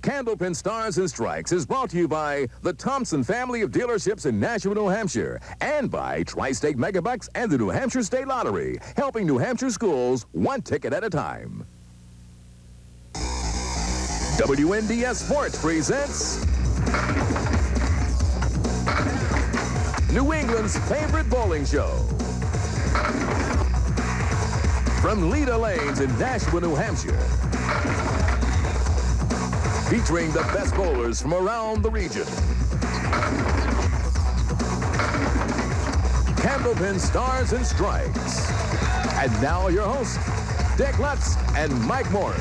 Candlepin Stars and Strikes is brought to you by the Thompson family of dealerships in Nashua, New Hampshire, and by Tri-State Megabucks and the New Hampshire State Lottery, helping New Hampshire schools one ticket at a time. WNDS Sports presents New England's favorite bowling show. From Leda Lanes in Nashua, New Hampshire. Featuring the best bowlers from around the region. Candlepin Stars and Strikes. And now your hosts, Dick Lutz and Mike Moore.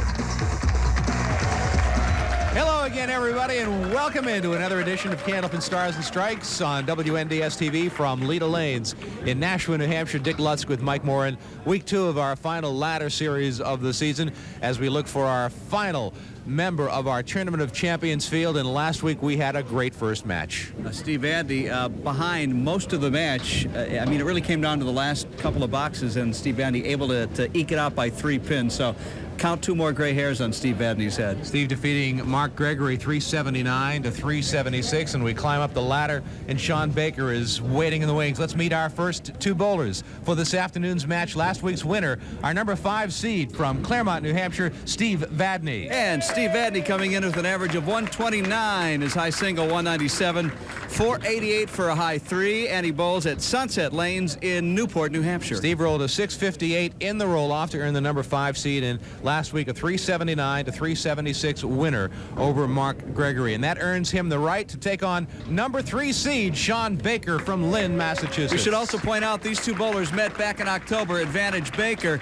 Hello again, everybody, and welcome into another edition of Candlepin Stars and Strikes on WNDS TV from Leda Lanes in Nashua, New Hampshire. Dick Lutz with Mike Moore, week 2 of our final ladder series of the season as we look for our final member of our Tournament of Champions field. And last week we had a great first match. Steve Vadney behind most of the match. I mean, it really came down to the last couple of boxes, and Steve Vadney able to eke it out by 3 pins. So count 2 more gray hairs on Steve Vadney's head. Steve defeating Mark Gregory 379 to 376, and we climb up the ladder, and Shawn Baker is waiting in the wings. Let's meet our first 2 bowlers for this afternoon's match. Last week's winner, our number 5 seed from Claremont, New Hampshire, Steve Vadney. And Steve Vadney coming in with an average of 129, his high single 197, 488 for a high 3, and he bowls at Sunset Lanes in Newport, New Hampshire. Steve rolled a 658 in the roll-off to earn the number 5 seed, and last week a 379 to 376 winner over Mark Gregory, and that earns him the right to take on number 3 seed Shawn Baker from Lynn, Massachusetts. We should also point out these 2 bowlers met back in October. Advantage Baker.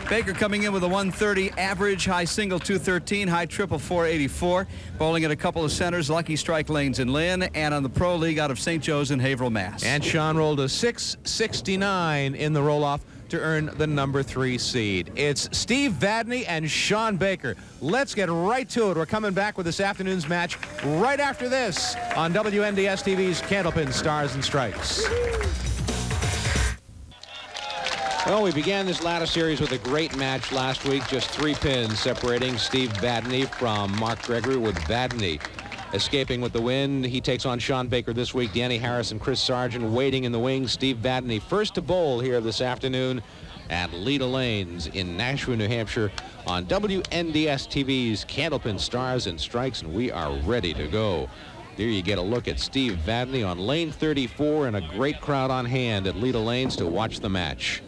Baker coming in with a 130 average, high single 213, high triple 484, bowling at a couple of centers, Lucky Strike Lanes in Lynn, and on the Pro League out of St. Joe's in Haverhill, Mass. And Shawn rolled a 669 in the roll-off to earn the number 3 seed. It's Steve Vadney and Shawn Baker. Let's get right to it. We're coming back with this afternoon's match right after this on WNDS TV's Candlepin Stars and Strikes. Well, we began this ladder series with a great match last week. Just 3 pins separating Steve Vadney from Mark Gregory, with Vadney escaping with the win. He takes on Shawn Baker this week. Danny Harris and Chris Sargent waiting in the wings. Steve Vadney first to bowl here this afternoon at Leda Lanes in Nashua, New Hampshire on WNDS TV's Candlepin Stars and Strikes, and we are ready to go. There you get a look at Steve Vadney on lane 34 and a great crowd on hand at Leda Lanes to watch the match.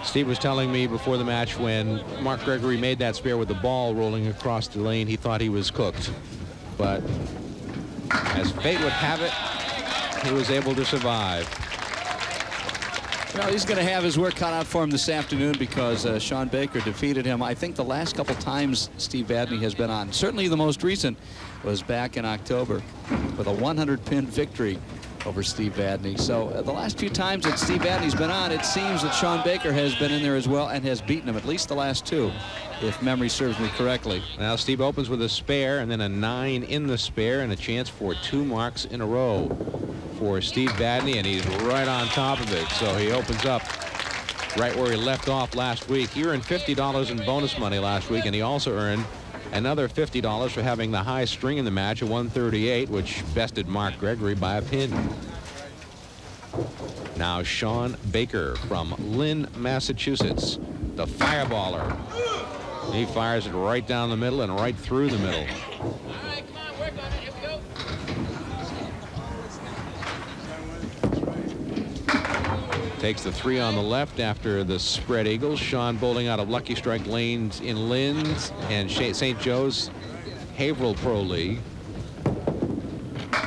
Steve was telling me before the match when Mark Gregory made that spare with the ball rolling across the lane, he thought he was cooked. But as fate would have it, he was able to survive. Well, he's going to have his work cut out for him this afternoon because Shawn Baker defeated him. I think the last couple times Steve Vadney has been on, certainly the most recent was back in October with a 100-pin victory over Steve Vadney. So the last few times that Steve Vadney's been on, it seems that Shawn Baker has been in there as well and has beaten him, at least the last 2, if memory serves me correctly. Now Steve opens with a spare and then a 9 in the spare and a chance for 2 marks in a row for Steve Vadney, and he's right on top of it. So he opens up right where he left off last week. He earned $50 in bonus money last week, and he also earned another $50 for having the high string in the match at 138, which bested Mark Gregory by a pin. Now Shawn Baker from Lynn, Massachusetts, the fireballer. He fires it right down the middle and right through the middle. All right, come on, work on it. Here we go. Takes the 3 on the left after the spread eagles. Shawn bowling out of Lucky Strike Lanes in Lynn's and St. Joe's Haverhill Pro League.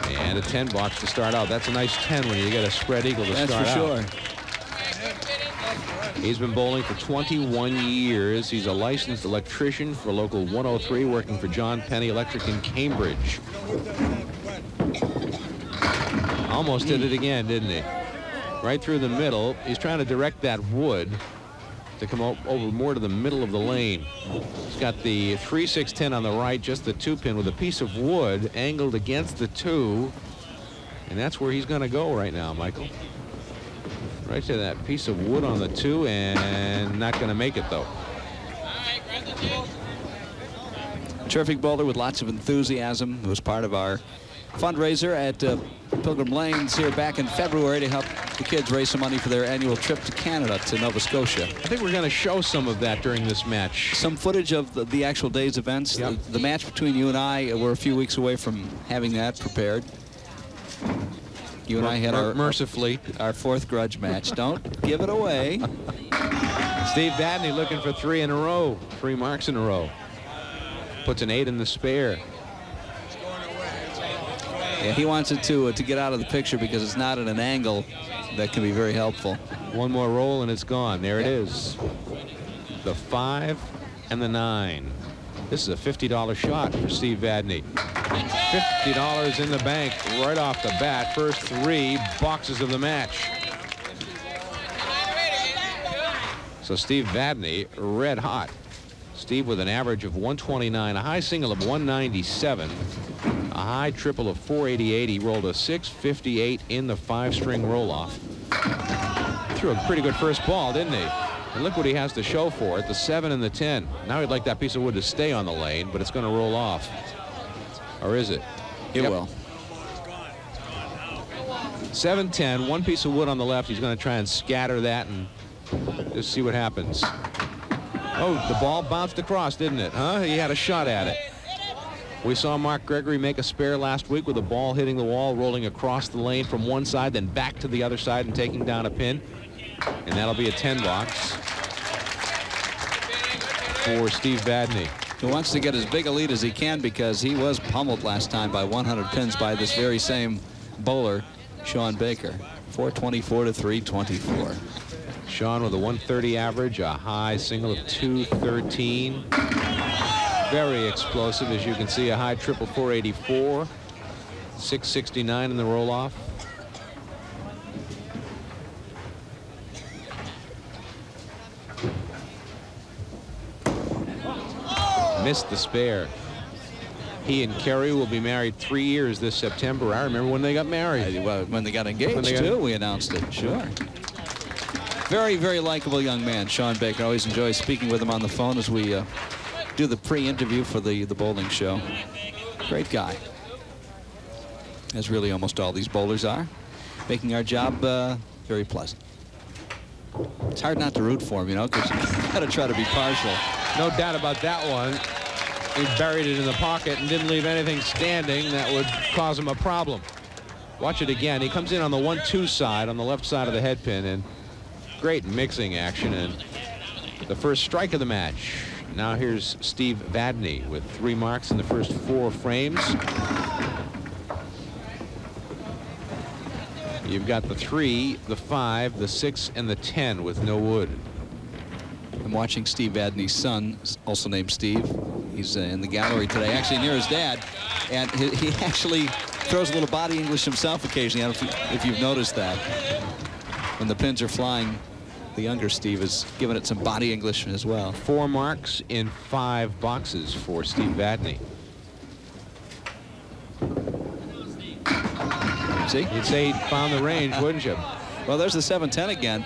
And a 10 box to start out. That's a nice 10 when you get a spread eagle to start out. That's for sure. He's been bowling for 21 years. He's a licensed electrician for Local 103, working for John Penny Electric in Cambridge. Almost did it again, didn't he? Right through the middle. He's trying to direct that wood to come over more to the middle of the lane. He's got the 3-6-10 on the right, just the 2-pin with a piece of wood angled against the 2, and that's where he's going to go right now, Michael. Right to that piece of wood on the 2, and not going to make it though. Terrific bowler with lots of enthusiasm. It was part of our fundraiser at Pilgrim Lanes here back in February to help the kids raise some money for their annual trip to Canada, to Nova Scotia. I think we're going to show some of that during this match. Some footage of the actual day's events. Yep. The match between you and I, we're a few weeks away from having that prepared. You and I had mercifully our fourth grudge match. Don't give it away. Steve Vadney looking for 3 in a row, 3 marks in a row. Puts an 8 in the spare. Yeah, he wants it to get out of the picture because it's not at an angle that can be very helpful. One more roll and it's gone. There it is. The 5 and the 9. This is a $50 shot for Steve Vadney. $50 in the bank right off the bat. First 3 boxes of the match. So Steve Vadney, red hot. Steve with an average of 129, a high single of 197, a high triple of 488. He rolled a 658 in the 5-string roll-off. Threw a pretty good first ball, didn't he? And look what he has to show for it, the 7 and the 10. Now he'd like that piece of wood to stay on the lane, but it's going to roll off. Or is it? It will. 7-10, one piece of wood on the left. He's going to try and scatter that and just see what happens. Oh, the ball bounced across, didn't it? Huh? He had a shot at it. We saw Mark Gregory make a spare last week with a ball hitting the wall, rolling across the lane from one side, then back to the other side and taking down a pin. And that'll be a 10 box for Steve Vadney. He wants to get as big a lead as he can because he was pummeled last time by 100 pins by this very same bowler, Shawn Baker. 424 to 324. Shawn with a 130 average, a high single of 213. Very explosive, as you can see, a high triple 484, 669 in the roll-off. Missed the spare. He and Kerry will be married 3 years this September. I remember when they got married. Well, when they got engaged, too, we announced it. Sure. Very, very likable young man, Shawn Baker. Always enjoy speaking with him on the phone as we do the pre-interview for the bowling show. Great guy. As really almost all these bowlers are. Making our job very pleasant. It's hard not to root for him, you know, because you got to try to be partial. No doubt about that one. He buried it in the pocket and didn't leave anything standing that would cause him a problem. Watch it again. He comes in on the 1-2 side, on the left side of the head pin, and great mixing action, and the first strike of the match. Now here's Steve Vadney with 3 marks in the first 4 frames. You've got the 3, the 5, the 6, and the 10 with no wood. I'm watching Steve Vadney's son, also named Steve. He's in the gallery today, actually near his dad, and he actually throws a little body English himself occasionally. I don't know if you've noticed that. When the pins are flying, the younger Steve is giving it some body English as well. 4 marks in 5 boxes for Steve Vadney. See? You'd say he found the range, wouldn't you? Well, there's the 7-10 again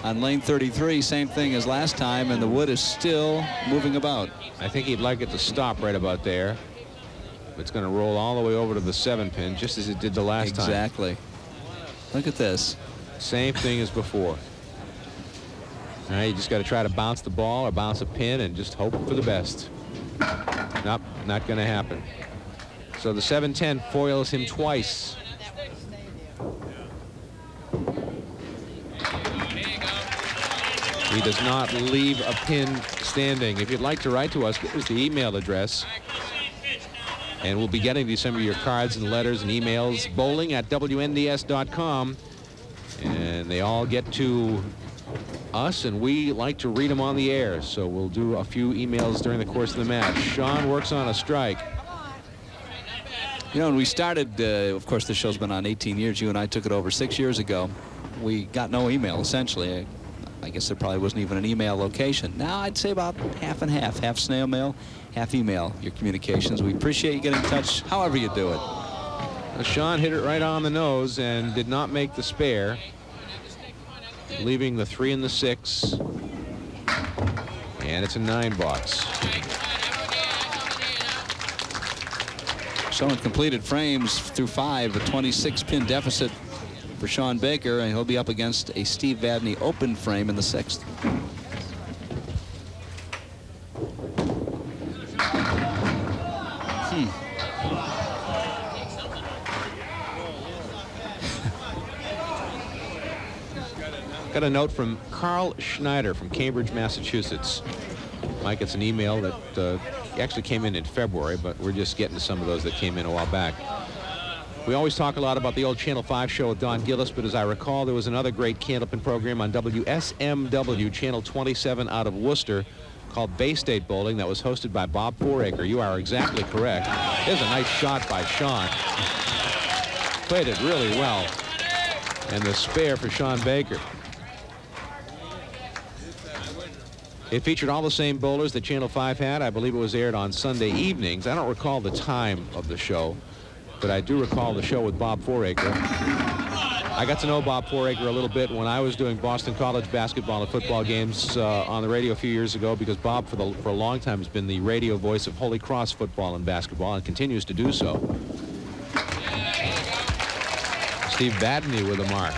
on lane 33. Same thing as last time, and the wood is still moving about. I think he'd like it to stop right about there. It's going to roll all the way over to the 7-pin, just as it did the last time. Exactly. Look at this. Same thing as before. All right, you just got to try to bounce the ball or bounce a pin and just hope for the best. Nope, not going to happen. So the 7-10 foils him twice. He does not leave a pin standing. If you'd like to write to us, here's the email address. And we'll be getting to some of your cards and letters and emails. bowling@WNDS.com. And they all get to us, and we like to read them on the air. So we'll do a few emails during the course of the match. Shawn works on a strike. You know, when we started, of course, this show's been on 18 years. You and I took it over 6 years ago. We got no email, essentially. I guess there probably wasn't even an email location. Now I'd say about half and half. Half snail mail, half email, your communications. We appreciate you getting in touch however you do it. Well, Shawn hit it right on the nose and did not make the spare, leaving the 3 and the 6. And it's a 9 box. Showing completed frames through 5, a 26-pin deficit for Shawn Baker, and he'll be up against a Steve Vadney open frame in the 6th. Got a note from Carl Schneider from Cambridge, Massachusetts. Mike, it's an email that actually came in February, but we're just getting to some of those that came in a while back. We always talk a lot about the old Channel 5 show with Don Gillis, but as I recall, there was another great Candlepin program on WSMW, Channel 27 out of Worcester, called Bay State Bowling, that was hosted by Bob Foraker. You are exactly correct. There's a nice shot by Shawn. Played it really well. And the spare for Shawn Baker. It featured all the same bowlers that Channel 5 had. I believe it was aired on Sunday evenings. I don't recall the time of the show, but I do recall the show with Bob Foraker. I got to know Bob Foraker a little bit when I was doing Boston College basketball and football games on the radio a few years ago, because Bob for a long time has been the radio voice of Holy Cross football and basketball and continues to do so. Steve Vadney with a mark.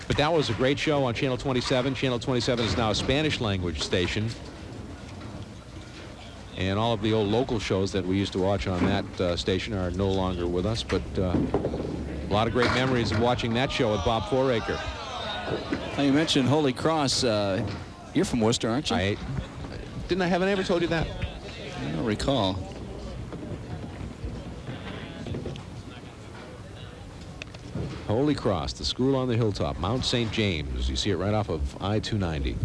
But that was a great show on Channel 27. Channel 27 is now a Spanish language station. And all of the old local shows that we used to watch on that station are no longer with us. But a lot of great memories of watching that show with Bob Foraker. Now you mentioned Holy Cross. You're from Worcester, aren't you? Haven't I ever told you that? I don't recall. Holy Cross, the school on the hilltop, Mount St. James. You see it right off of I-290.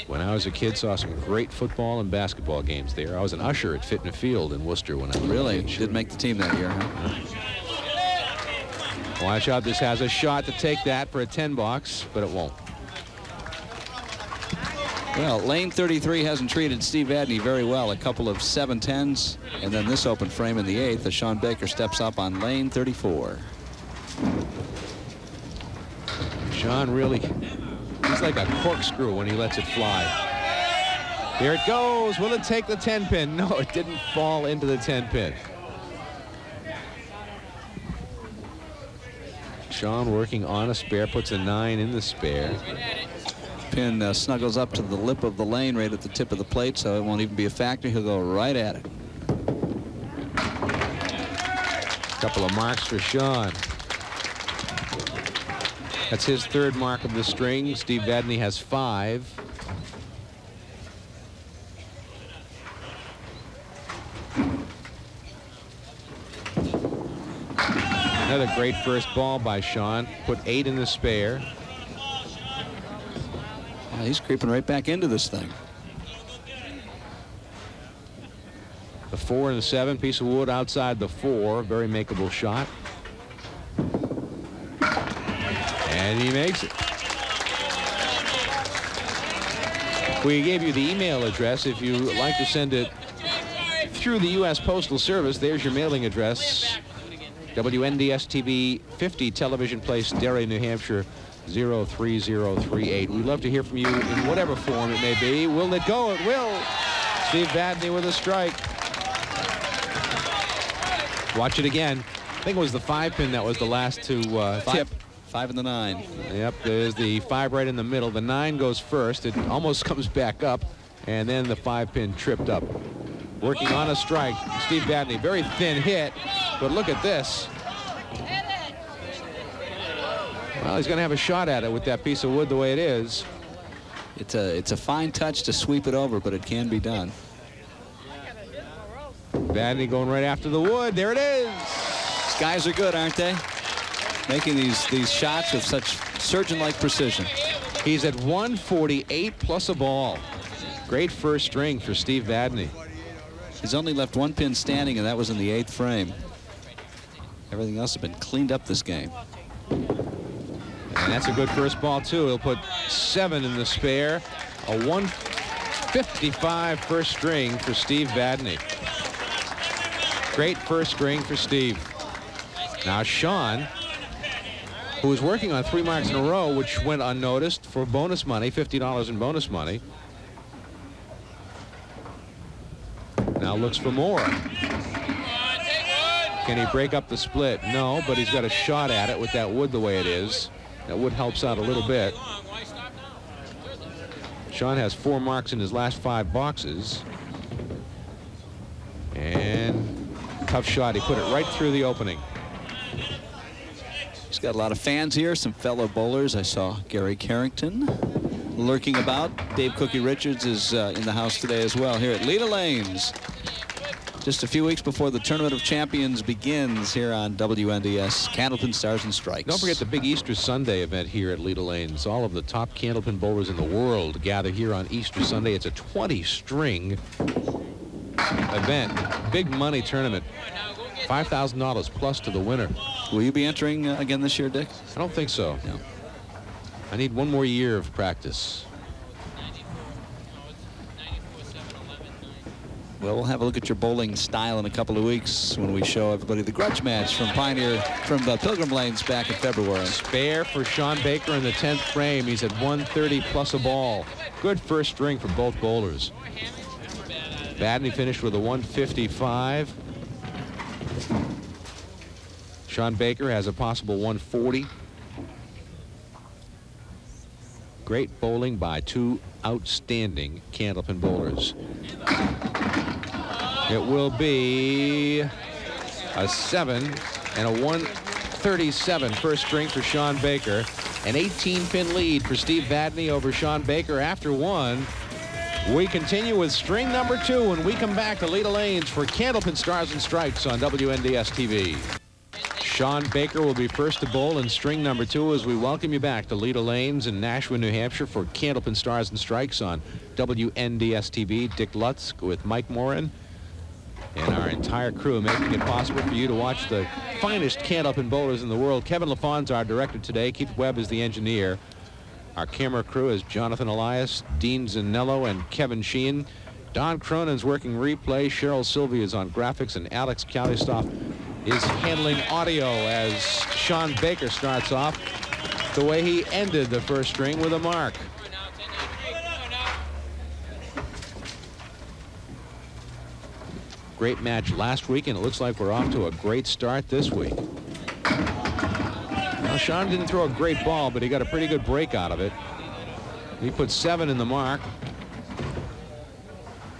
When I was a kid, saw some great football and basketball games there. I was an usher at Fitna Field in Worcester when I was really a kid. Did make the team that year, huh? Watch out, this has a shot to take that for a 10 box, but it won't. Well, lane 33 hasn't treated Steve Vadney very well. A couple of 7-10s, and then this open frame in the 8th as Shawn Baker steps up on lane 34. Shawn really, he's like a corkscrew when he lets it fly. Here it goes. Will it take the 10-pin? No, it didn't fall into the 10-pin. Shawn working on a spare, puts a 9 in the spare. Pin snuggles up to the lip of the lane right at the tip of the plate, so it won't even be a factor. He'll go right at it. Couple of marks for Shawn. That's his 3rd mark of the string. Steve Vadney has 5. Another great first ball by Shawn. Put 8 in the spare. He's creeping right back into this thing. The 4 and the 7, piece of wood outside the 4. Very makeable shot. And he makes it. We gave you the email address. If you like to send it through the U.S. Postal Service, there's your mailing address. WNDS-TV, 50 Television Place, Derry, New Hampshire, 03038. We'd love to hear from you in whatever form it may be. Will it go? It will. Steve Vadney with a strike. Watch it again. I think it was the 5-pin that was the last to tip. 5 and the 9. Yep, there's the 5 right in the middle. The 9 goes first. It almost comes back up, and then the 5-pin tripped up. Working on a strike. Steve Vadney, very thin hit, but look at this. Well, he's going to have a shot at it with that piece of wood the way it is. It's a fine touch to sweep it over, but it can be done. Vadney going right after the wood. There it is. These guys are good, aren't they? Making these shots with such surgeon-like precision. He's at 148 plus a ball. Great first string for Steve Vadney. He's only left 1 pin standing, and that was in the 8th frame. Everything else has been cleaned up this game. And that's a good first ball, too. He'll put 7 in the spare. A 155 first string for Steve Vadney. Great first string for Steve. Now Shawn who was working on 3 marks in a row, which went unnoticed for bonus money, $50 in bonus money. Now looks for more. Can he break up the split? No, but he's got a shot at it with that wood the way it is. That wood helps out a little bit. Shawn has 4 marks in his last 5 boxes. And tough shot. He put it right through the opening. He's got a lot of fans here, some fellow bowlers. I saw Gary Carrington lurking about. Dave Cookie Richards is in the house today as well here at Leda Lanes. Just a few weeks before the Tournament of Champions begins here on WNDS, Candlepin Stars and Strikes. Don't forget the big Easter Sunday event here at Leda Lanes. All of the top Candlepin bowlers in the world gather here on Easter Sunday. It's a 20-string event. Big money tournament. $5,000 plus to the winner. Will you be entering again this year, Dick? I don't think so. No. I need 1 more year of practice. Well, we'll have a look at your bowling style in a couple of weeks when we show everybody the grudge match from Pilgrim Lanes back in February. Spare for Shawn Baker in the 10th frame. He's at 130 plus a ball. Good first string for both bowlers. Vadney finished with a 155. Shawn Baker has a possible 140. Great bowling by 2 outstanding Candlepin bowlers. It will be a 7 and a 137 first string for Shawn Baker. An 18-pin lead for Steve Vadney over Shawn Baker after 1. We continue with string number 2 when we come back to Leda Lanes for Candlepin Stars and Strikes on WNDS TV. Shawn Baker will be first to bowl in string number 2 as we welcome you back to Leda Lanes in Nashua, New Hampshire for Candlepin Stars and Strikes on WNDS TV. Dick Lutz with Mike Morin and our entire crew making it possible for you to watch the finest Candlepin bowlers in the world. Kevin LaFawn's our director today. Keith Webb is the engineer. Our camera crew is Jonathan Elias, Dean Zanello, and Kevin Sheehan. Don Cronin's working replay. Cheryl Sylvia is on graphics, and Alex Kalistoff is handling audio as Shawn Baker starts off the way he ended the first string with a mark. Great match last week, and it looks like we're off to a great start this week. Now, Shawn didn't throw a great ball, but he got a pretty good break out of it. He put 7 in the mark.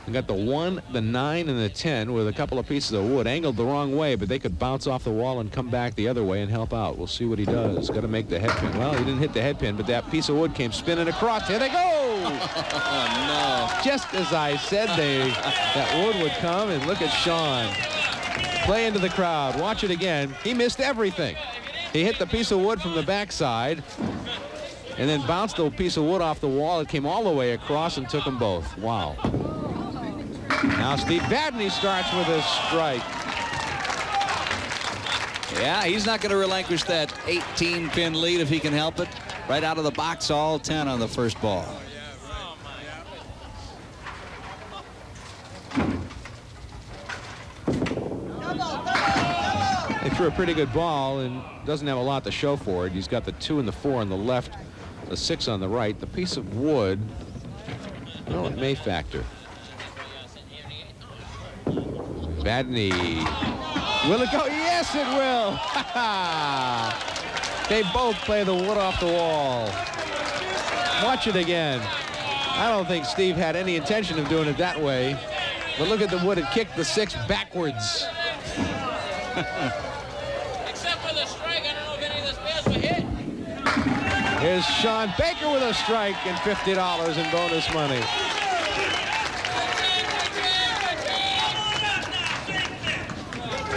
He got the 1, the 9, and the 10 with a couple of pieces of wood angled the wrong way, but they could bounce off the wall and come back the other way and help out. We'll see what he does. Got to make the head pin. Well, he didn't hit the head pin, but that piece of wood came spinning across. Here they go! Oh, no. Just as I said, that wood would come, and look at Shawn. Play into the crowd. Watch it again. He missed everything. He hit the piece of wood from the backside and then bounced the piece of wood off the wall. It came all the way across and took them both. Wow. Now Steve Vadney starts with a strike. Yeah, he's not going to relinquish that 18-pin lead if he can help it. Right out of the box, all 10 on the first ball. He threw a pretty good ball and doesn't have a lot to show for it. He's got the 2 and the 4 on the left, the 6 on the right. The piece of wood, well, it may factor. Vadney. Will it go? Yes, it will. They both play the wood off the wall. Watch it again. I don't think Steve had any intention of doing it that way. But look at the wood. It kicked the 6 backwards. Except for the strike, I don't know if any of the spares were hit. Here's Shawn Baker with a strike and $50 in bonus money.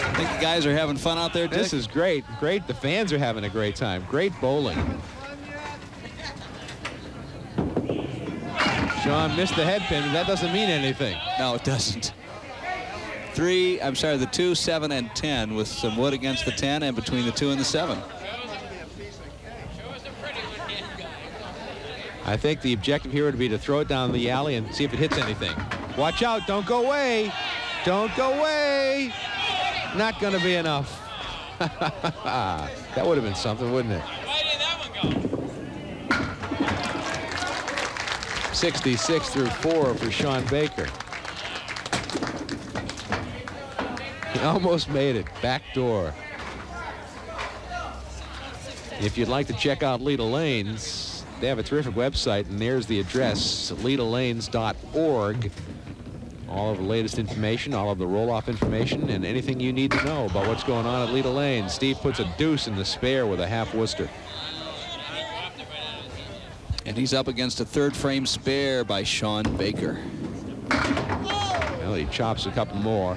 I think the guys are having fun out there, Dick. This is great. Great. The fans are having a great time. Great bowling. Shawn missed the head pin, but that doesn't mean anything. No, it doesn't. The 2, 7, and 10 with some wood against the 10 and between the 2 and the 7. I think the objective here would be to throw it down the alley and see if it hits anything. Watch out. Don't go away. Don't go away. Not going to be enough. That would have been something, wouldn't it? 66 through 4 for Shawn Baker. He almost made it. Back door. If you'd like to check out Leda Lanes, they have a terrific website, and there's the address, ledalanes.org. All of the latest information, all of the roll-off information, and anything you need to know about what's going on at Leda Lanes. Steve puts a deuce in the spare with a half Worcester. And he's up against a third frame spare by Shawn Baker. Well, he chops a couple more.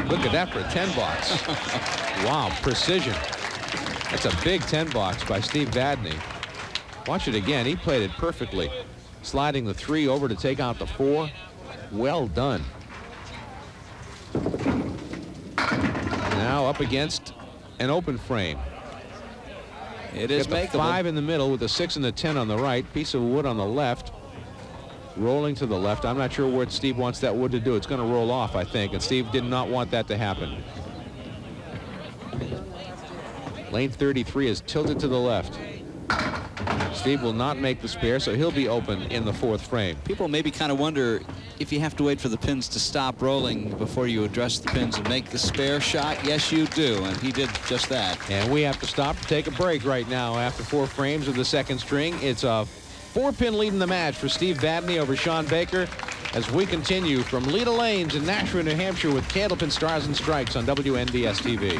Look at that for a 10 box. Wow, precision. That's a big 10 box by Steve Vadney. Watch it again. He played it perfectly. Sliding the 3 over to take out the 4. Well done. Now up against an open frame. It is makeable. 5 in the middle with a 6 and the 10 on the right. Piece of wood on the left. Rolling to the left. I'm not sure what Steve wants that wood to do. It's going to roll off, I think, and Steve did not want that to happen. Lane 33 is tilted to the left. Steve will not make the spare, so he'll be open in the 4th frame. People maybe kind of wonder if you have to wait for the pins to stop rolling before you address the pins and make the spare shot. Yes, you do, and he did just that. And we have to stop to take a break right now after 4 frames of the 2nd string. It's a 4-pin lead in the match for Steve Vadney over Shawn Baker as we continue from Leda Lanes in Nashua, New Hampshire with Candlepin Stars and Strikes on WNDS TV.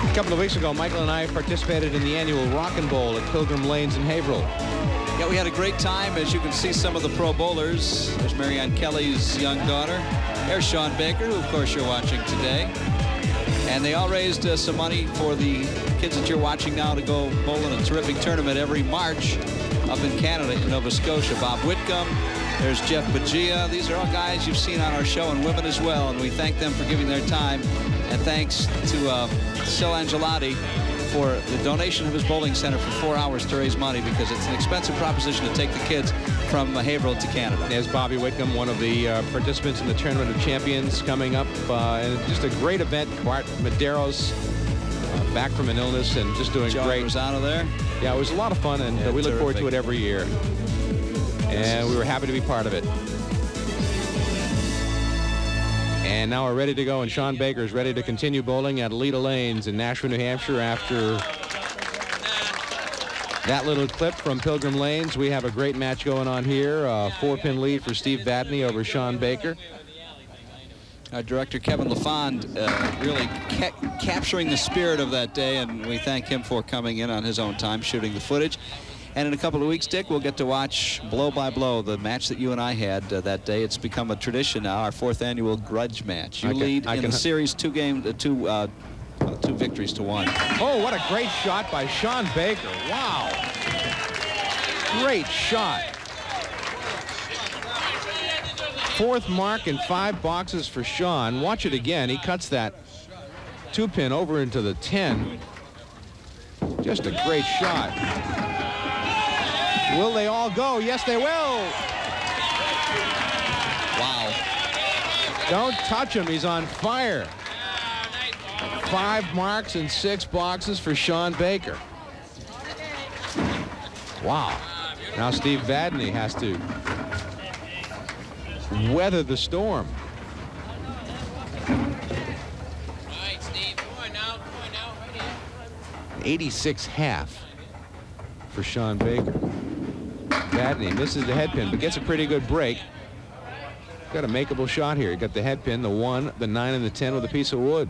A couple of weeks ago, Michael and I participated in the annual Rockin' Bowl at Pilgrim Lanes in Haverhill. Yeah, we had a great time. As you can see, some of the pro bowlers. There's Marianne Kelly's young daughter. There's Shawn Baker, who, of course, you're watching today. And they all raised some money for the kids that you're watching now to go bowl in a terrific tournament every March up in Canada, in Nova Scotia. Bob Whitcomb, there's Jeff Bagia. These are all guys you've seen on our show, and women as well, and we thank them for giving their time. And thanks to Sil Angelotti for the donation of his bowling center for 4 hours to raise money, because it's an expensive proposition to take the kids from Haverhill to Canada. There's Bobby Whitcomb, one of the participants in the Tournament of Champions coming up. And just a great event. Bart Medeiros back from an illness and just doing John great. was out of there. Yeah, it was a lot of fun, and we look forward to it every year. And we were happy to be part of it. And now we're ready to go, and Shawn Baker is ready to continue bowling at Leda Lanes in Nashua, New Hampshire. After that little clip from Pilgrim Lanes, we have a great match going on here. A 4-pin lead for Steve Vadney over Shawn Baker. Our director, Kevin LaFond, really capturing the spirit of that day, and we thank him for coming in on his own time, shooting the footage. And in a couple of weeks, Dick, we'll get to watch blow by blow the match that you and I had that day. It's become a tradition now, our 4th annual grudge match. You lead in the series two victories to 1. Oh, what a great shot by Shawn Baker. Wow. Great shot. 4th mark in 5 boxes for Shawn. Watch it again. He cuts that 2-pin over into the 10. Just a great shot. Will they all go? Yes, they will. Wow. Don't touch him. He's on fire. 5 marks in 6 boxes for Shawn Baker. Wow. Now Steve Vadney has to weather the storm. All right, Steve. Come on now. Right here. 86 half for Shawn Baker. Vadney misses the head pin, but gets a pretty good break. Got a makeable shot here. He got the head pin, the 1, the 9, and the 10 with a piece of wood.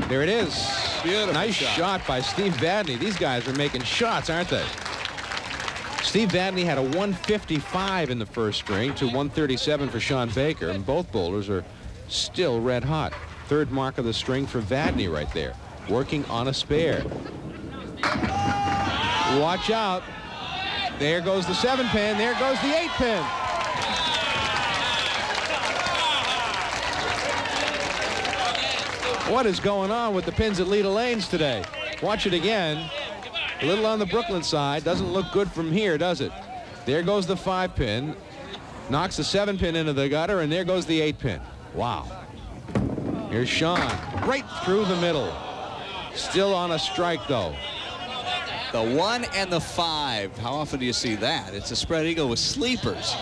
There it is. Beautiful. Nice shot by Steve Vadney. These guys are making shots, aren't they? Steve Vadney had a 155 in the 1st string to 137 for Shawn Baker, and both bowlers are still red hot. 3rd mark of the string for Vadney right there, working on a spare. Watch out. There goes the 7-pin. There goes the 8-pin. What is going on with the pins at Leda Lanes today? Watch it again. A little on the Brooklyn side. Doesn't look good from here, does it? There goes the 5-pin. Knocks the 7-pin into the gutter, and there goes the 8-pin. Wow. Here's Shawn, right through the middle. Still on a strike, though. The 1 and the 5. How often do you see that? It's a spread eagle with sleepers.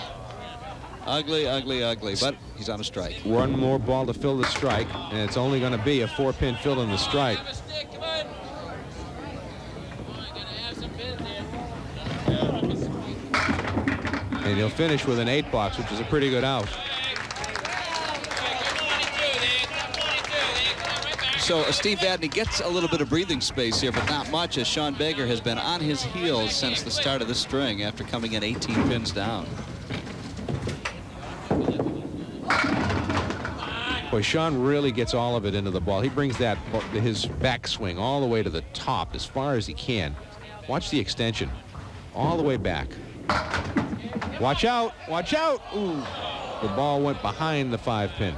Ugly, ugly, ugly, but he's on a strike. One more ball to fill the strike, and it's only going to be a 4-pin fill in the strike. And he'll finish with an 8-box, which is a pretty good out. So Steve Vadney gets a little bit of breathing space here, but not much, as Shawn Baker has been on his heels since the start of the string after coming in 18 pins down. Boy, Shawn really gets all of it into the ball. He brings that his backswing all the way to the top as far as he can. Watch the extension all the way back. Watch out, watch out. Ooh, the ball went behind the 5-pin.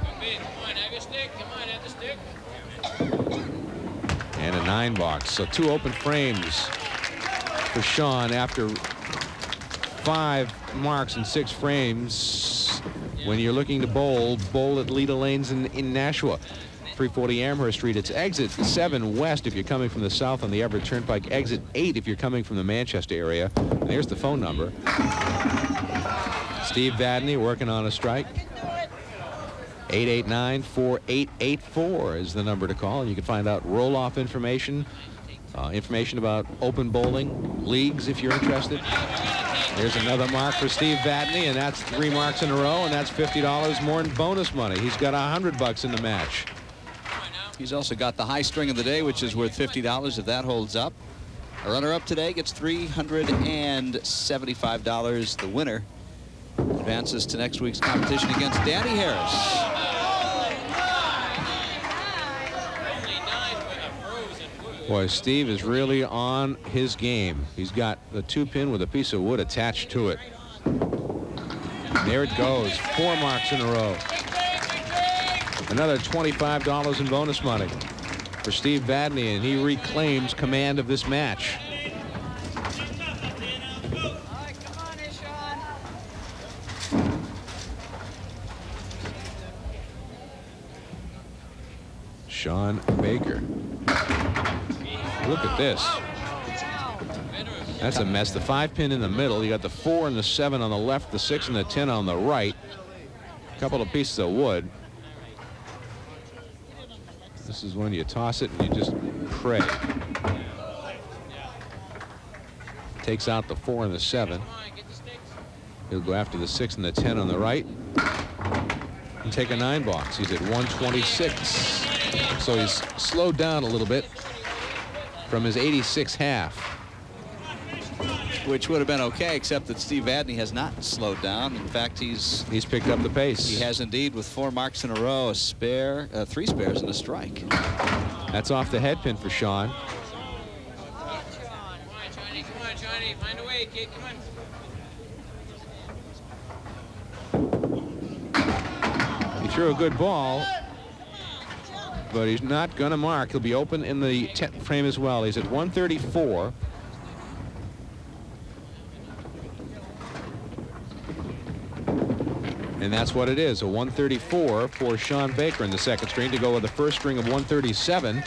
And a 9-box. So 2 open frames for Shawn after 5 marks and 6 frames. When you're looking to bowl at Leda Lanes in Nashua. 340 Amherst Street. It's exit 7 west if you're coming from the south on the Everett Turnpike. Exit 8 if you're coming from the Manchester area. And there's the phone number. Steve Vadney working on a strike. 889-4884 is the number to call. And you can find out roll-off information, information about open bowling, leagues if you're interested. There's another mark for Steve Vadney, and that's 3 marks in a row, and that's $50 more in bonus money. He's got $100 in the match. He's also got the high string of the day, which is worth $50 if that holds up. A runner-up today gets $375. The winner advances to next week's competition against Danny Harris. Boy, Steve is really on his game. He's got the 2-pin with a piece of wood attached to it. There it goes. 4 marks in a row. Another $25 in bonus money for Steve Vadney, and he reclaims command of this match. Shawn Baker. Look at this. That's a mess. The 5-pin in the middle. You got the 4 and the 7 on the left, the 6 and the 10 on the right. A couple of pieces of wood. This is when you toss it and you just pray. Takes out the 4 and the 7. He'll go after the 6 and the 10 on the right. And take a 9-box. He's at 126. So he's slowed down a little bit from his 86 half. Which would have been okay, except that Steve Vadney has not slowed down. In fact, he's picked up the pace. He has indeed, with 4 marks in a row, a spare, 3 spares and a strike. That's off the head pin for Shawn. Come on, Johnny. Find a way, kid. Come on. He threw a good ball, but he's not going to mark. He'll be open in the 10th frame as well. He's at 134. And that's what it is, a 134 for Shawn Baker in the second string to go with the first string of 137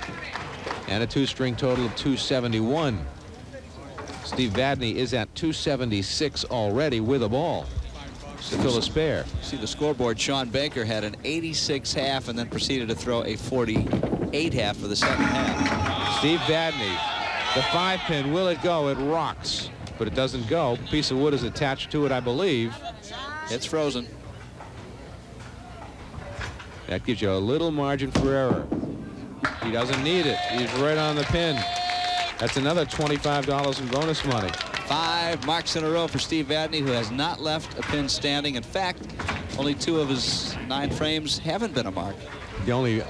and a 2-string total of 271. Steve Vadney is at 276 already with a ball to fill a spare. See the scoreboard. Shawn Baker had an 86 half and then proceeded to throw a 48 half for the second half. Steve Vadney, the 5-pin, will it go? It rocks, but it doesn't go. A piece of wood is attached to it, I believe. It's frozen. That gives you a little margin for error. He doesn't need it. He's right on the pin. That's another $25 in bonus money. 5 marks in a row for Steve Vadney, who has not left a pin standing. In fact, only 2 of his 9 frames haven't been a mark. The only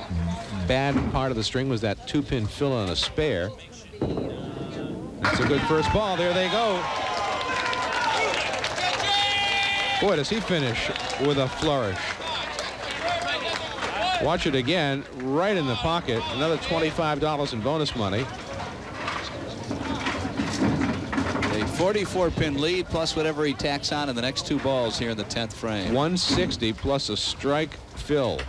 bad part of the string was that 2-pin fill on a spare. That's a good first ball. There they go. Boy, does he finish with a flourish. Watch it again, right in the pocket. Another $25 in bonus money. A 44-pin lead plus whatever he tacks on in the next 2 balls here in the 10th frame. 160 plus a strike fill.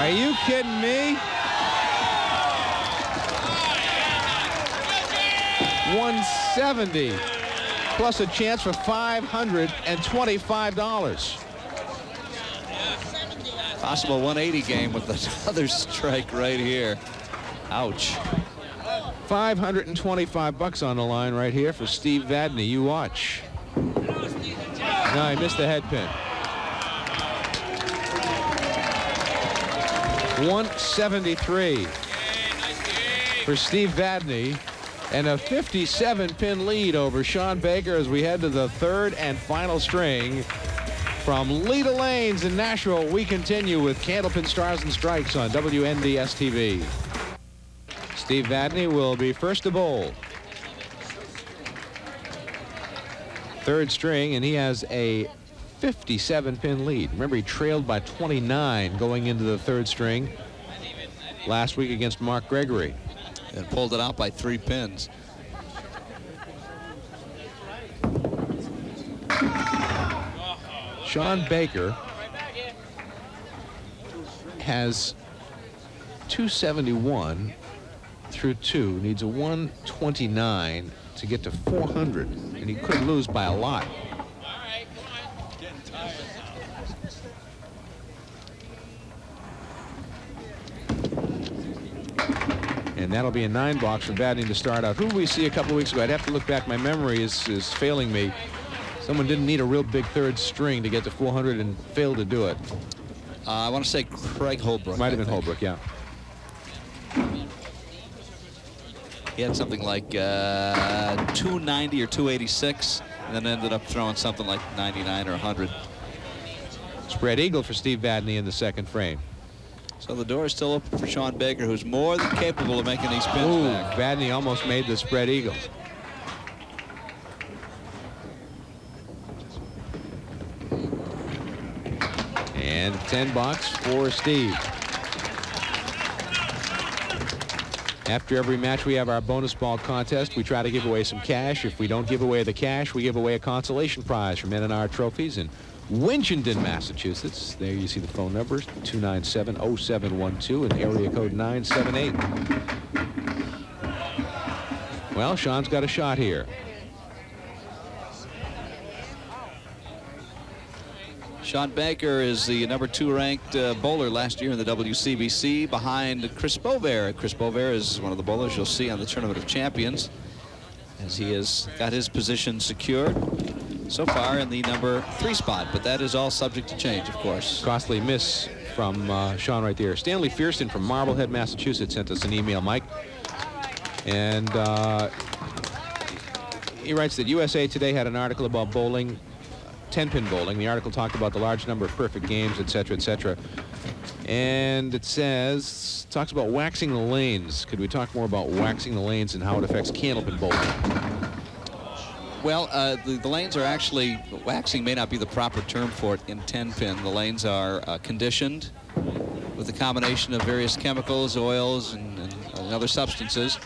Are you kidding me? 170 plus a chance for $525. Possible 180 game with another strike right here. Ouch. $525 on the line right here for Steve Vadney. You watch. No, he missed the head pin. 173 for Steve Vadney, and a 57-pin lead over Shawn Baker as we head to the third and final string. From Leda Lanes in Nashville, we continue with Candlepin Stars and Strikes on WNDS TV. Steve Vadney will be first to bowl. Third string, and he has a 57-pin lead. Remember, he trailed by 29 going into the third string last week against Mark Gregory. And pulled it out by 3 pins. Shawn Baker has 271 through 2, needs a 129 to get to 400, and he could lose by a lot. And that'll be a 9 box for Vadney to start out. Who did we see a couple of weeks ago? I'd have to look back. My memory is failing me. Someone didn't need a real big third string to get to 400 and failed to do it. I want to say Craig Holbrook. Might have been Holbrook, yeah. He had something like 290 or 286, and then ended up throwing something like 99 or 100. Spread eagle for Steve Vadney in the second frame. So the door is still open for Shawn Baker, who's more than capable of making these pins back. Vadney almost made the spread eagle. And 10 box for Steve. After every match, we have our bonus ball contest. We try to give away some cash. If we don't give away the cash, we give away a consolation prize from N&R Trophies in Winchendon, Massachusetts. There you see the phone numbers, 297-0712 and area code 978. Well, Shawn's got a shot here. Shawn Baker is the #2 ranked bowler last year in the WCBC behind Chris Bovair. Chris Bovair is one of the bowlers you'll see on the Tournament of Champions, as he has got his position secured so far in the #3 spot, but that is all subject to change, of course. Costly miss from Shawn right there. Stanley Fierstein from Marblehead, Massachusetts sent us an email, Mike. And he writes that USA Today had an article about bowling, 10-pin bowling. The article talked about the large number of perfect games, etc., etc. And it says, talks about waxing the lanes. Could we talk more about waxing the lanes and how it affects candlepin bowling? Well, the lanes are actually, waxing may not be the proper term for it in 10-pin. The lanes are conditioned with a combination of various chemicals, oils, and other substances.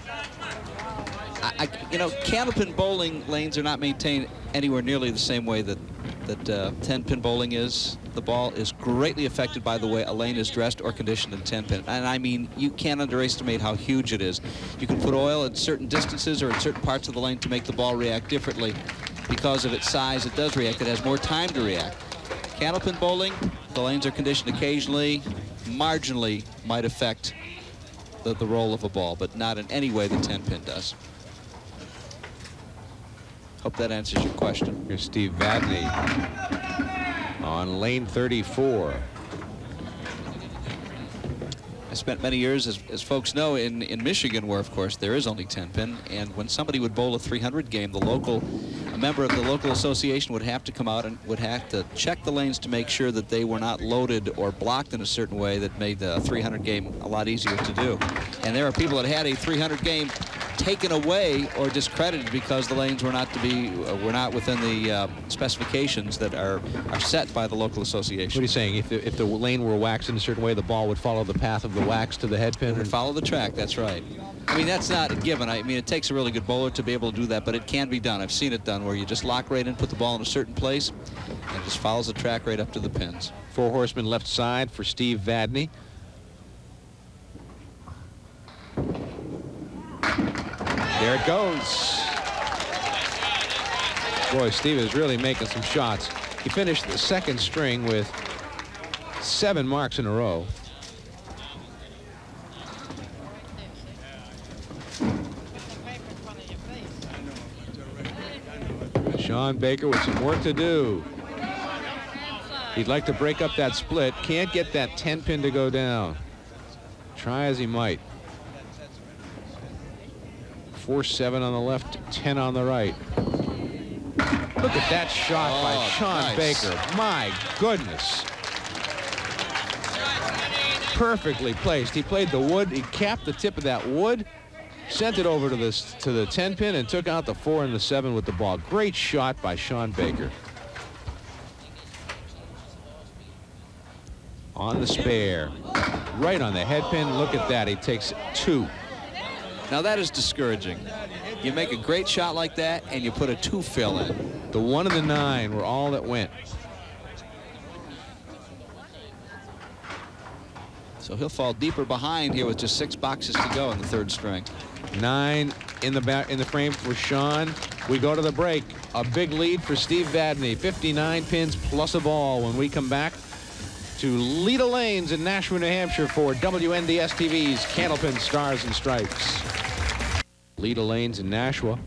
You know, candlepin bowling lanes are not maintained anywhere nearly the same way that 10-pin bowling is. The ball is greatly affected by the way a lane is dressed or conditioned in 10-pin. And I mean, you can't underestimate how huge it is. You can put oil at certain distances or in certain parts of the lane to make the ball react differently. Because of its size, it does react. It has more time to react. Candlepin bowling, the lanes are conditioned occasionally, marginally might affect the roll of a ball, but not in any way the 10-pin does. Hope that answers your question. Here's Steve Vadney on lane 34. I spent many years, as folks know, in Michigan, where, of course, there is only 10-pin. And when somebody would bowl a 300 game, a member of the local association would have to come out and would have to check the lanes to make sure that they were not loaded or blocked in a certain way that made the 300 game a lot easier to do. And there are people that had a 300 game taken away or discredited because the lanes were not within the specifications that are set by the local association. What are you saying? If the lane were waxed in a certain way, the ball would follow the path of the wax to the head pin? It would follow the track, that's right. I mean, that's not a given. I mean, it takes a really good bowler to be able to do that, but it can be done. I've seen it done where you just lock right in, put the ball in a certain place, and it just follows the track right up to the pins. 4 horsemen left side for Steve Vadney. There it goes. Boy, Steve is really making some shots. He finished the second string with 7 marks in a row. Shawn Baker with some work to do. He'd like to break up that split. Can't get that 10-pin to go down. Try as he might. 4-7 on the left, 10 on the right. Look at that shot by Shawn Baker. My goodness. Perfectly placed. He played the wood. He capped the tip of that wood, sent it over to the 10-pin, and took out the 4 and the 7 with the ball. Great shot by Shawn Baker. On the spare. Right on the head pin. Look at that. He takes 2. Now that is discouraging. You make a great shot like that, and you put a 2 fill in. The 1 and the 9 were all that went. So he'll fall deeper behind here with just 6 boxes to go in the 3rd string. 9 in the frame for Shawn. We go to the break. A big lead for Steve Vadney. 59 pins plus a ball when we come back to Leda Lanes in Nashua, New Hampshire for WNDS TV's Candlepin Stars and Stripes. Leda Lanes in Nashua.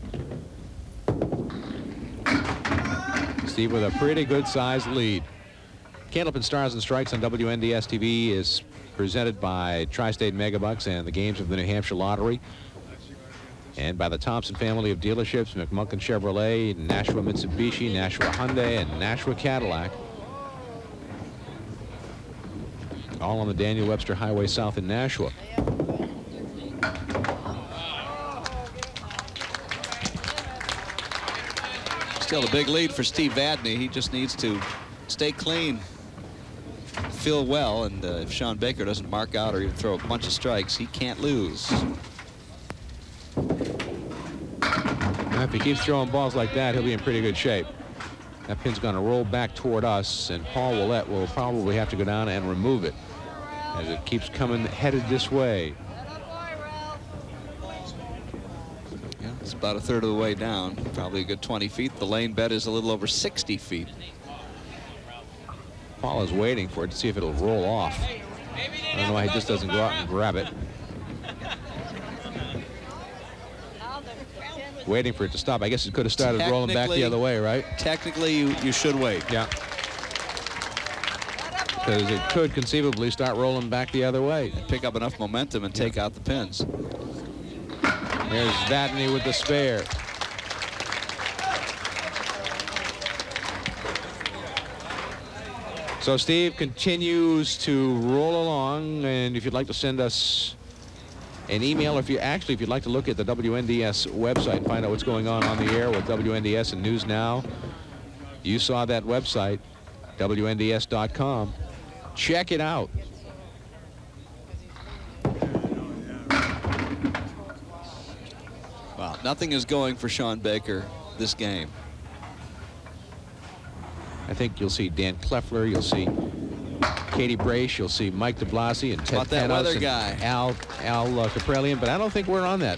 Steve with a pretty good sized lead. Candlepin Stars and Strikes on WNDS TV is presented by Tri-State Megabucks and the games of the New Hampshire Lottery, and by the Thompson family of dealerships, McMunkin Chevrolet, Nashua Mitsubishi, Nashua Hyundai, and Nashua Cadillac. All on the Daniel Webster Highway South in Nashua. Still a big lead for Steve Vadney. He just needs to stay clean, feel well, and if Shawn Baker doesn't mark out or even throw a bunch of strikes, he can't lose. Now, if he keeps throwing balls like that, he'll be in pretty good shape. That pin's going to roll back toward us, and Paul Willett will probably have to go down and remove it as it keeps coming headed this way. Yeah, it's about a 1/3 of the way down, probably a good 20 feet. The lane bet is a little over 60 feet. Paul is waiting for it to see if it'll roll off. I don't know why he just doesn't go out and grab it. Waiting for it to stop. I guess it could have started rolling back the other way, right? Technically, you should wait. Yeah. Because it could conceivably start rolling back the other way. Pick up enough momentum and take out the pins. There's Vadney with the spare. So Steve continues to roll along, and if you'd like to send us an email, or if you'd like to look at the WNDS website and find out what's going on the air with WNDS and News Now, you saw that website, WNDS.com. Check it out. Wow, nothing is going for Shawn Baker this game. I think you'll see Dan Kleffler, you'll see Katie Brace, you'll see Mike DeBlasi and Ted that Panos weather and guy? Al Caprellian, but I don't think we're on that.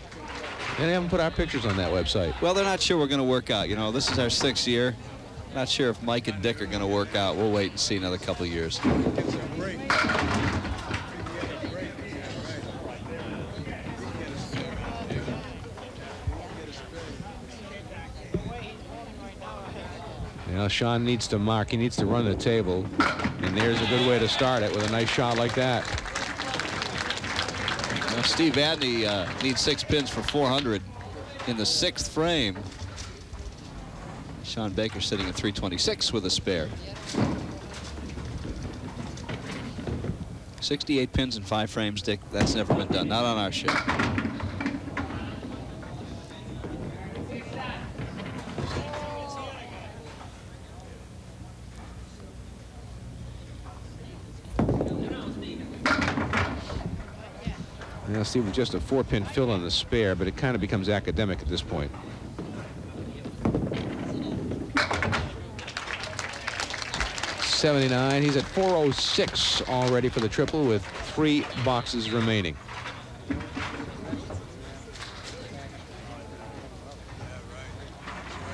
They haven't put our pictures on that website. Well, they're not sure we're going to work out. You know, this is our 6th year. Not sure if Mike and Dick are going to work out. We'll wait and see another couple of years. You know, Shawn needs to mark. He needs to run the table. And there's a good way to start it with a nice shot like that. Now, Steve Vadney needs 6 pins for 400 in the 6th frame. Shawn Baker sitting at 326 with a spare. 68 pins in 5 frames, Dick. That's never been done. Not on our show. Now, Steve, with just a 4-pin fill on the spare, but it kind of becomes academic at this point. .79. He's at 406 already for the triple with 3 boxes remaining.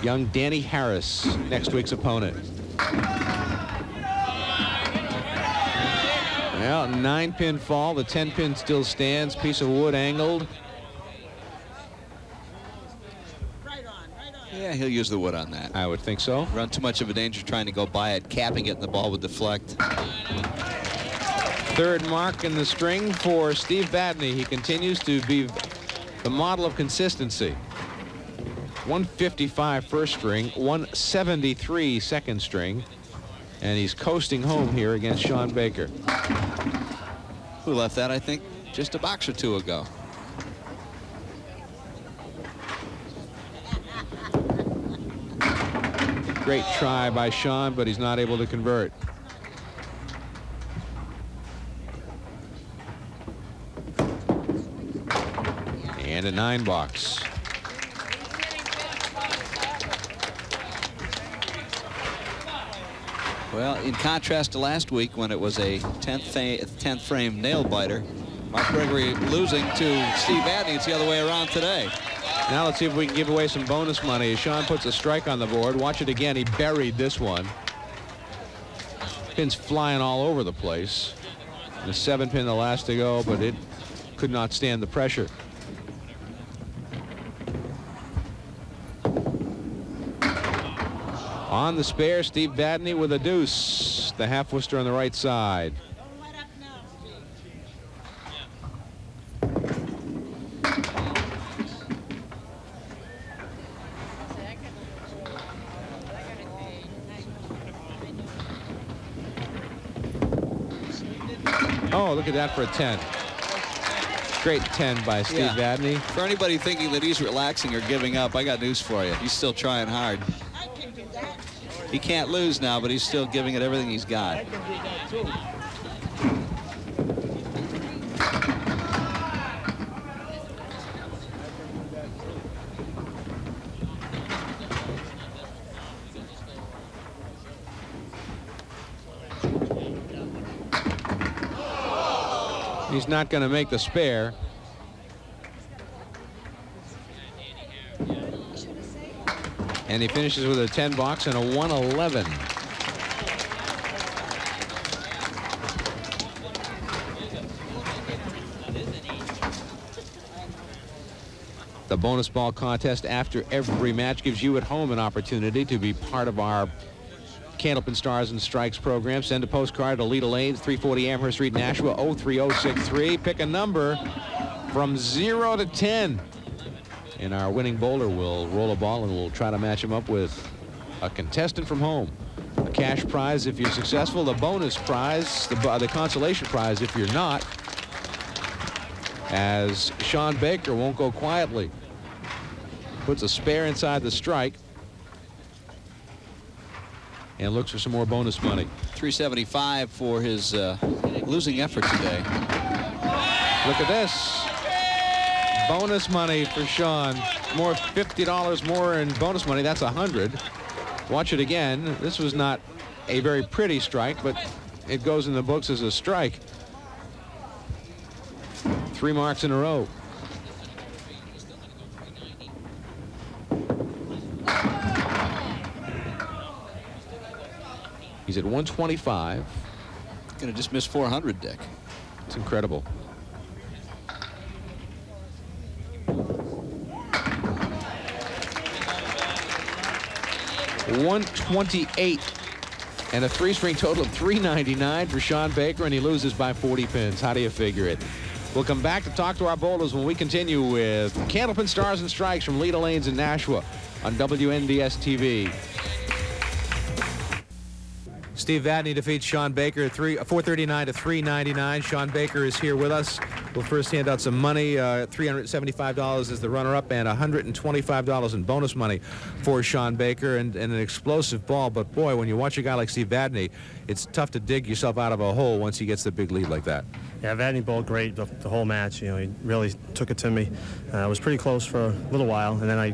young Danny Harris, next week's opponent. Well, 9-pin fall. The 10-pin still stands. Piece of wood angled. Yeah, he'll use the wood on that. I would think so. Run too much of a danger trying to go by it, capping it, and the ball would deflect. Third mark in the string for Steve Vadney. He continues to be the model of consistency. 155 first string, 173 second string, and he's coasting home here against Shawn Baker. Who left that, I think, just a box or two ago. Great try by Shawn, but he's not able to convert. And a 9 box. Well, in contrast to last week when it was a 10th frame nail biter, Mark Gregory losing to Steve Vadney. It's the other way around today. Now let's see if we can give away some bonus money. Shawn puts a strike on the board. Watch it again. He buried this one. Pins flying all over the place. The 7-pin, the last to go, but it could not stand the pressure. On the spare, Steve Vadney with a deuce. The half-wister on the right side. Oh, look at that for a 10. Great 10 by Steve Vadney. For anybody thinking that he's relaxing or giving up, I got news for you. He's still trying hard. He can't lose now, but he's still giving it everything he's got. He's not going to make the spare. And he finishes with a 10 box and a 111. The bonus ball contest after every match gives you at home an opportunity to be part of our Candlepin Stars and Strikes program. Send a postcard to Leda Lanes, 340 Amherst Street, Nashua, 03063. Pick a number from 0 to 10. And our winning bowler will roll a ball and we'll try to match him up with a contestant from home. A cash prize if you're successful, the bonus prize, the consolation prize if you're not, as Shawn Baker won't go quietly. Puts a spare inside the strike and looks for some more bonus money. $375 for his losing effort today. Look at this. Bonus money for Shawn. More $50 more in bonus money. That's 100. Watch it again. This was not a very pretty strike, but it goes in the books as a strike. 3 marks in a row. He's at 125. Gonna just miss 400, Dick. It's incredible. $128 and a 3-string total of $399 for Shawn Baker, and he loses by 40 pins. How do you figure it? We'll come back to talk to our bowlers when we continue with Candlepin Stars and Strikes from Leda Lanes in Nashua on WNDS TV. Steve Vadney defeats Shawn Baker 439 to 399. Shawn Baker is here with us. We'll first hand out some money. $375 is the runner-up and $125 in bonus money for Shawn Baker, and an explosive ball. But boy, when you watch a guy like Steve Vadney, it's tough to dig yourself out of a hole once he gets the big lead like that. Yeah, Vadney bowled great the whole match. You know, he really took it to me. It was pretty close for a little while, and then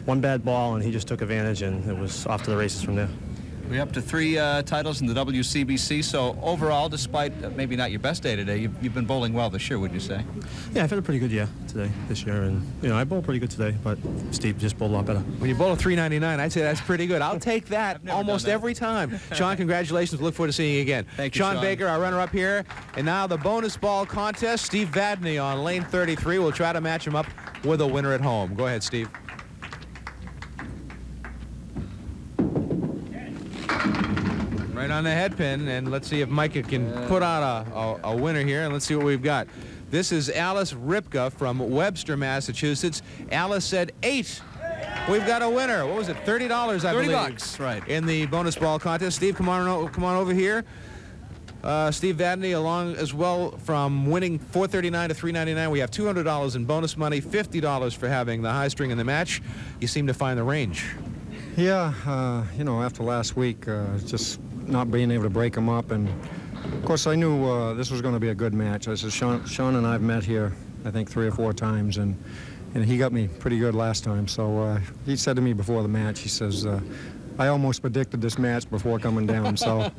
one bad ball, and he just took advantage, and it was off to the races from there. We're up to 3 titles in the WCBC, so overall, despite maybe not your best day today, you've been bowling well this year, would you say? Yeah, I've had a pretty good year this year, and I bowled pretty good today, but Steve just bowled a lot better. When you bowl a 399, I'd say that's pretty good. I'll take that almost every time. Shawn, congratulations. Look forward to seeing you again. Thank you, Shawn Baker, our runner-up here. And now the bonus ball contest. Steve Vadney on lane 33. We'll try to match him up with a winner at home. Go ahead, Steve. Right on the head pin, and let's see if Micah can put out a winner here, and let's see what we've got. This is Alice Ripka from Webster, Massachusetts. Alice said 8. We've got a winner. What was it? $30, I believe. $30, right. In the bonus ball contest. Steve, come on over here. Steve Vadney along as well from winning $439 to $399. We have $200 in bonus money, $50 for having the high string in the match. You seem to find the range. Yeah, after last week, just not being able to break them up, and of course I knew this was going to be a good match. I said, Shawn and I've met here, I think 3 or 4 times, and he got me pretty good last time. So he said to me before the match, he says, I almost predicted this match before coming down, so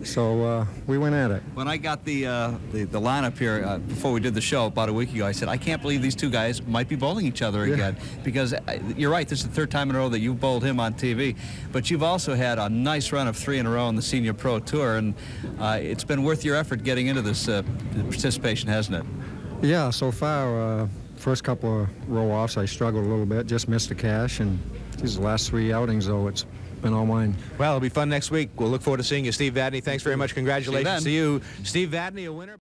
so we went at it. When I got the lineup here before we did the show about a week ago, I said, I can't believe these two guys might be bowling each other again, because you're right, this is the 3rd time in a row that you've bowled him on TV, but you've also had a nice run of 3 in a row in the Senior Pro Tour, and it's been worth your effort getting into this participation, hasn't it? Yeah, so far, first couple of row-offs, I struggled a little bit, just missed the cash, and these last 3 outings, though, it's been all mine. Well, it'll be fun next week. We'll look forward to seeing you, Steve Vadney. Thanks very much. Congratulations to you. Steve Vadney, a winner.